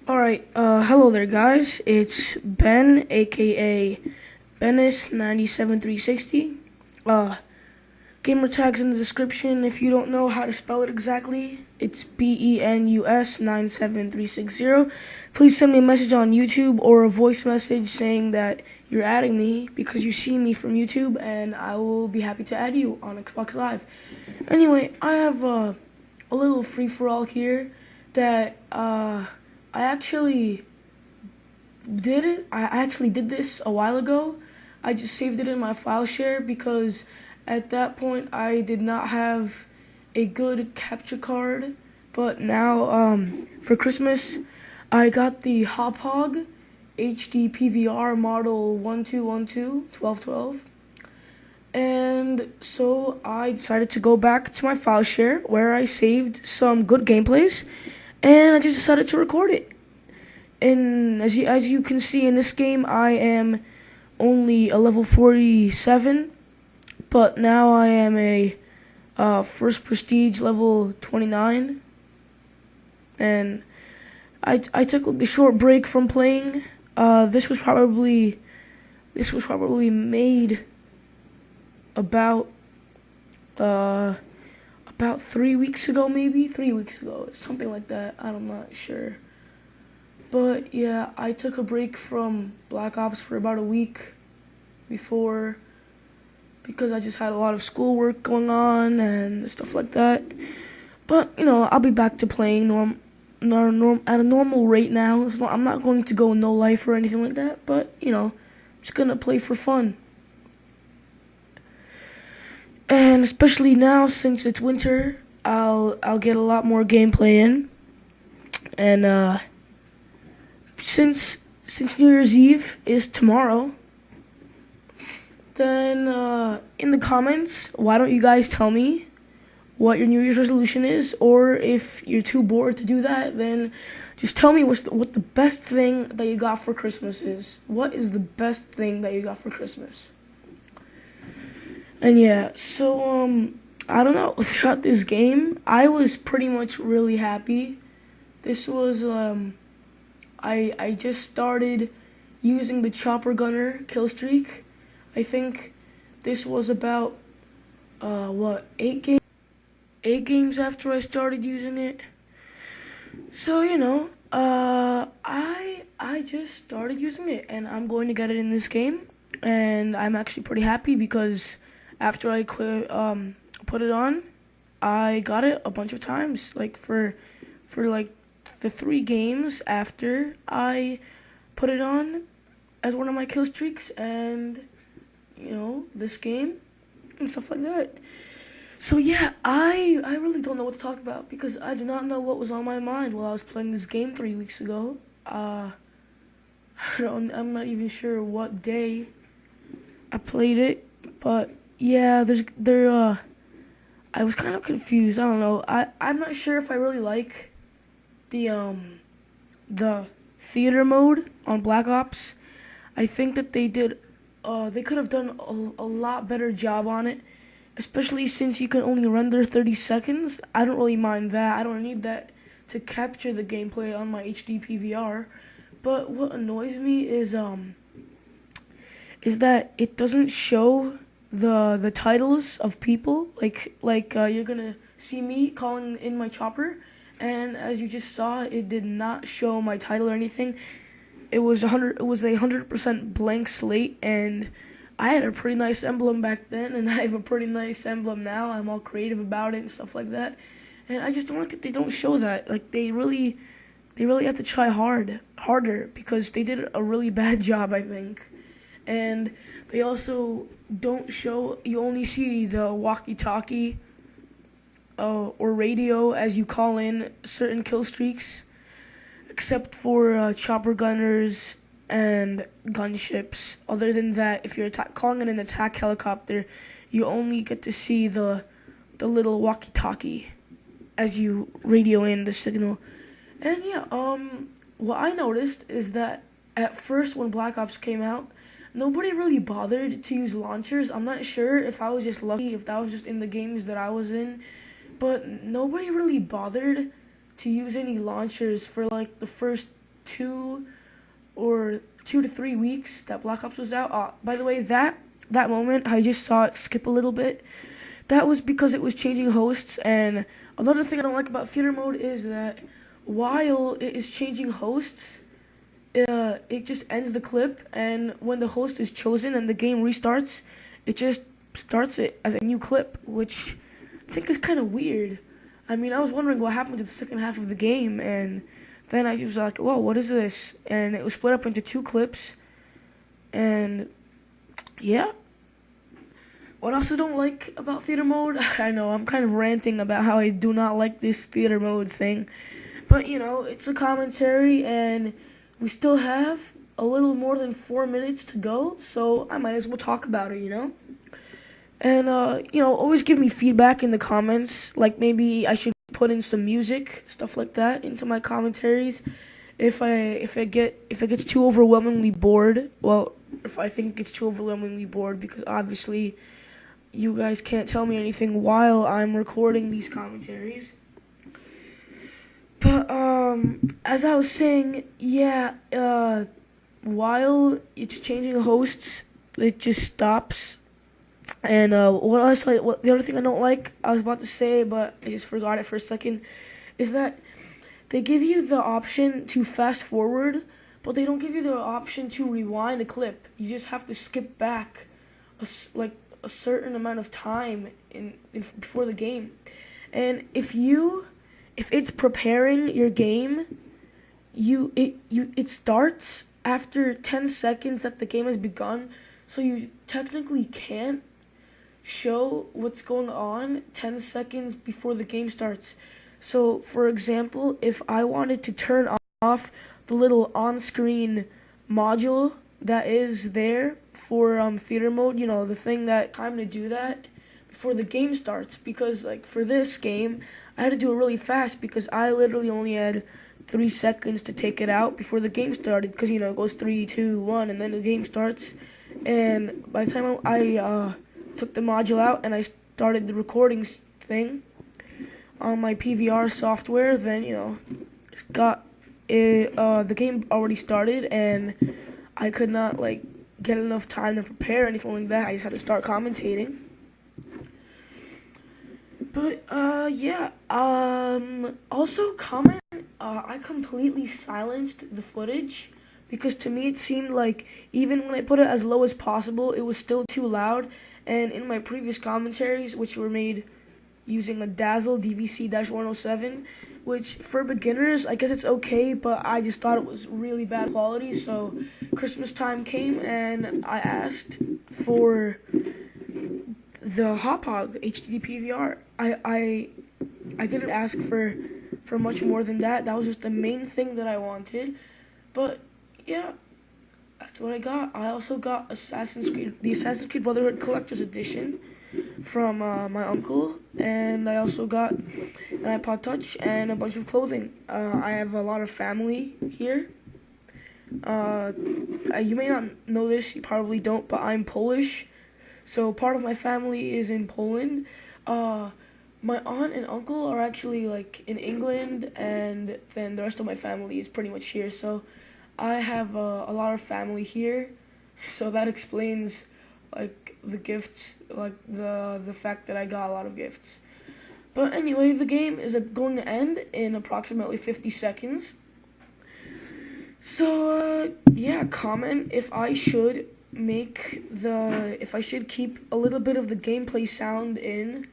Alright, hello there guys, it's Ben, aka Benus97360. Gamertag's in the description if you don't know how to spell it exactly. It's BENUS 97360. Please send me a message on YouTube or a voice message saying that you're adding me because you see me from YouTube, and I will be happy to add you on Xbox Live. Anyway, I have a little free-for-all here that I actually did it. I actually did this a while ago. I just saved it in my file share because at that point I did not have a good capture card. But now, for Christmas, I got the Hop Hog HD PVR model 1212, and so I decided to go back to my file share where I saved some good gameplays, and I just decided to record it. And as you can see in this game, I am only a level 47, but now I am a first prestige level 29, and I took a short break from playing. This was probably made about 3 weeks ago, maybe 3 weeks ago, something like that. I'm not sure. But yeah, I took a break from Black Ops for about a week before, because I just had a lot of schoolwork going on and stuff like that. But I'll be back to playing at a normal rate now. I'm not going to go no life or anything like that, but I'm just gonna play for fun. And especially now, since it's winter, I'll get a lot more gameplay in. And since New Year's Eve is tomorrow, then in the comments, why don't you guys tell me what your New Year's resolution is? Or if you're too bored to do that, then just tell me what the best thing that you got for Christmas is. What is the best thing that you got for Christmas? And yeah, so I don't know, throughout this game, I was pretty much really happy. This was I just started using the chopper gunner kill streak. I think this was about 8 games after I started using it. So I just started using it, and I'm going to get it in this game, and I'm actually pretty happy because after I put it on, I got it a bunch of times. Like for like the 3 games after I put it on as one of my kill streaks, and this game and stuff like that. So yeah, I really don't know what to talk about because I do not know what was on my mind while I was playing this game 3 weeks ago. I'm not even sure what day I played it, but yeah, I was kind of confused. I don't know. I'm not sure if I really like the theater mode on Black Ops. I think that they could have done a lot better job on it, especially since you can only render 30 seconds. I don't really mind that. I don't need that to capture the gameplay on my HD PVR. But what annoys me is that it doesn't show the titles of people. Like you're gonna see me calling in my chopper, and as you just saw, it did not show my title or anything. It was 100% blank slate, and I had a pretty nice emblem back then, and I have a pretty nice emblem now. I'm all creative about it and stuff like that, and I just don't like it. They don't show that. Like they really have to try harder because they did a really bad job, I think. And they also don't show. You only see the walkie-talkie or radio as you call in certain kill streaks, except for chopper gunners and gunships. Other than that, if you're calling in an attack helicopter, you only get to see the little walkie-talkie as you radio in the signal. And yeah, what I noticed is that at first when Black Ops came out, nobody really bothered to use launchers. I'm not sure if I was just lucky, if that was just in the games that I was in, but nobody really bothered to use any launchers for like the first 2 to 3 weeks that Black Ops was out. By the way, that moment I just saw it skip a little bit. That was because it was changing hosts, and another thing I don't like about theater mode is that while it is changing hosts, it just ends the clip, and when the host is chosen and the game restarts, it just starts it as a new clip, which I think is kind of weird. I mean, I was wondering what happened to the second half of the game, and then I was like, whoa, what is this? And it was split up into 2 clips, and yeah. What else I don't like about theater mode? I know, I'm kind of ranting about how I do not like this theater mode thing. But, you know, it's a commentary, and we still have a little more than 4 minutes to go, so I might as well talk about it, you know? And, you know, always give me feedback in the comments, like maybe I should put in some music, stuff like that, into my commentaries. If it gets too overwhelmingly bored, well, if I think it gets too overwhelmingly bored, because obviously you guys can't tell me anything while I'm recording these commentaries. But, as I was saying, yeah, while it's changing hosts, it just stops. And, the other thing I don't like, I was about to say, but I just forgot it for a second, is that they give you the option to fast forward, but they don't give you the option to rewind a clip. You just have to skip back a certain amount of time before the game. And if it's preparing your game, it starts after 10 seconds that the game has begun, so you technically can't show what's going on 10 seconds before the game starts. So, for example, if I wanted to turn off the little on-screen module that is there for theater mode, you know, the thing that time to do that before the game starts, because like for this game I had to do it really fast because I literally only had 3 seconds to take it out before the game started, because you know it goes 3, 2, 1 and then the game starts. And by the time I took the module out and I started the recording thing on my PVR software, then you know the game already started and I could not like get enough time to prepare or anything like that. I just had to start commentating. But yeah, also comment, I completely silenced the footage because to me it seemed like even when I put it as low as possible, it was still too loud. And in my previous commentaries, which were made using a Dazzle DVC-107, which for beginners, I guess it's okay, but I just thought it was really bad quality. So Christmas time came and I asked for the Hauppauge HD PVR. I didn't ask for much more than that. That was just the main thing that I wanted. But yeah, that's what I got. I also got the Assassin's Creed Brotherhood Collector's Edition from my uncle, and I also got an iPod Touch and a bunch of clothing. I have a lot of family here. You may not know this, you probably don't, but I'm Polish, so part of my family is in Poland. My aunt and uncle are actually like in England, and then the rest of my family is pretty much here. So I have a lot of family here, so that explains like the gifts, like the fact that I got a lot of gifts. But anyway, the game is going to end in approximately 50 seconds. So yeah, comment if I should keep a little bit of the gameplay sound in,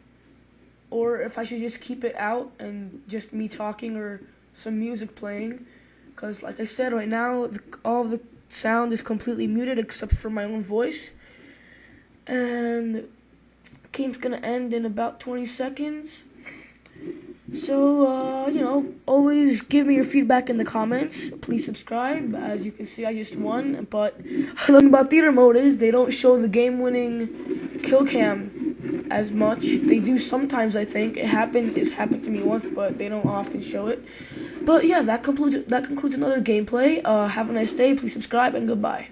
or if I should just keep it out and just me talking or some music playing. Because like I said, right now all the sound is completely muted except for my own voice. And the game's gonna end in about 20 seconds. So, you know, always give me your feedback in the comments. Please subscribe. As you can see, I just won. But the thing about theater mode is they don't show the game-winning kill cam as much. They do sometimes, I think. It's happened to me once, but they don't often show it. But yeah, that concludes another gameplay. Have a nice day. Please subscribe, and goodbye.